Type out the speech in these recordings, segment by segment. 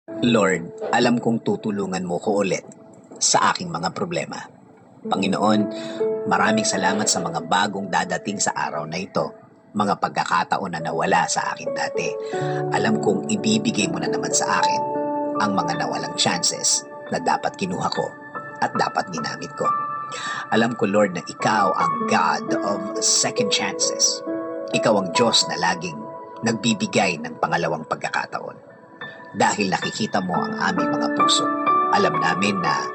Lord, alam kong tutulungan mo ko ulit sa aking mga problema. Panginoon, maraming salamat sa mga bagong dadating sa araw na ito. Mga pagkakataon na nawala sa akin dati. Alam kong ibibigay mo na naman sa akin ang mga nawalang chances na dapat kinuha ko at dapat ginamit ko. Alam ko, Lord, na ikaw ang God of second chances. Ikaw ang Diyos na laging nagbibigay ng pangalawang pagkakataon. Dahil nakikita mo ang aming mga puso, alam namin na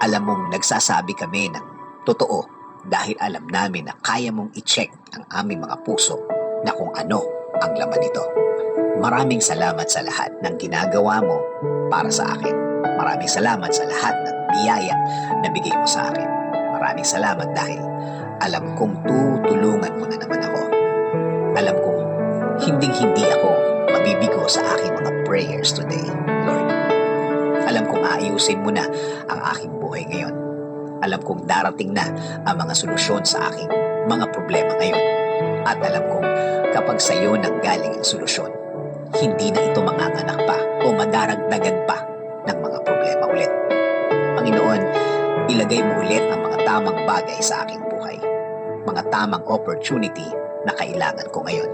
alam mong nagsasabi kami ng totoo dahil alam namin na kaya mong i-check ang aming mga puso na kung ano ang laman nito. Maraming salamat sa lahat ng ginagawa mo para sa akin. Maraming salamat sa lahat ng biyaya na bigay mo sa akin. Maraming salamat dahil alam kong tutulungan mo na naman ako. Alam kong hinding-hindi ako mabibigo sa aking mga prayers today, Lord. Alam kong aayusin mo na ang aking buhay ngayon. Alam kong darating na ang mga solusyon sa aking mga problema ngayon. At alam kong kapag sa iyo nanggaling ang solusyon, hindi na ito manganganak pa o madaragdagan pa ng mga problema ulit. Panginoon, ilagay mo ulit ang mga tamang bagay sa aking buhay. Mga tamang opportunity na kailangan ko ngayon.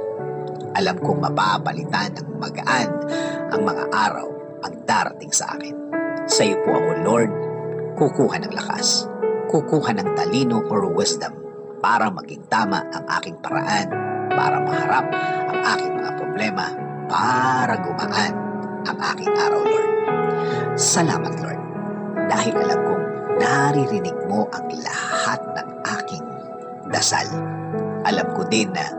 Alam kong mapapalitan ng magaan ang mga araw ang darating sa akin. Sa iyo po ako, Lord, kukuha ng lakas, kukuha ng talino or wisdom para maging tama ang aking paraan, para maharap ang aking mga problema, para gumaan ang aking araw, Lord. Salamat, Lord, dahil alam kong naririnig mo ang lahat ng aking dasal. Alam ko din na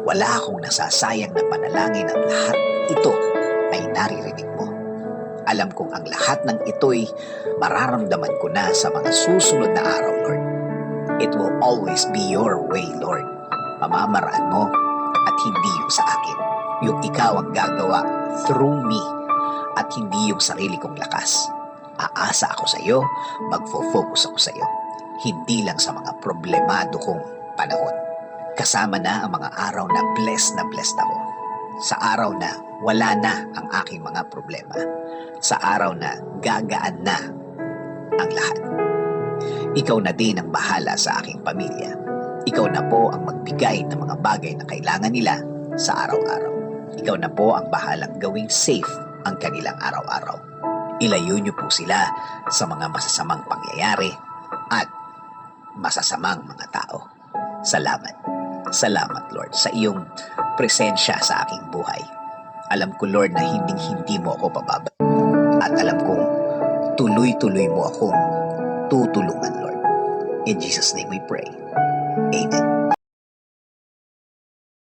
wala akong nasasayang na panalangin at lahat ito ay naririnig mo. Alam kong ang lahat ng ito'y mararamdaman ko na sa mga susunod na araw, Lord. It will always be your way, Lord. Pamamaraan mo at hindi yung sa akin. Yung ikaw ang gagawa through me at hindi yung sarili kong lakas. Aasa ako sa iyo, magfo-focus ako sa iyo. Hindi lang sa mga problemado kong panahon. Kasama na ang mga araw na blessed ako. Sa araw na wala na ang aking mga problema. Sa araw na gagaan na ang lahat. Ikaw na din ang bahala sa aking pamilya. Ikaw na po ang magbigay ng mga bagay na kailangan nila sa araw-araw. Ikaw na po ang bahalang gawing safe ang kanilang araw-araw. Ilayo niyo po sila sa mga masasamang pangyayari at masasamang mga tao. Salamat. Salamat, Lord, sa iyong presensya sa aking buhay. Alam ko, Lord, na hinding-hindi mo ako pababa. At alam kong tuloy-tuloy mo akong tutulungan, Lord. In Jesus' name we pray. Amen.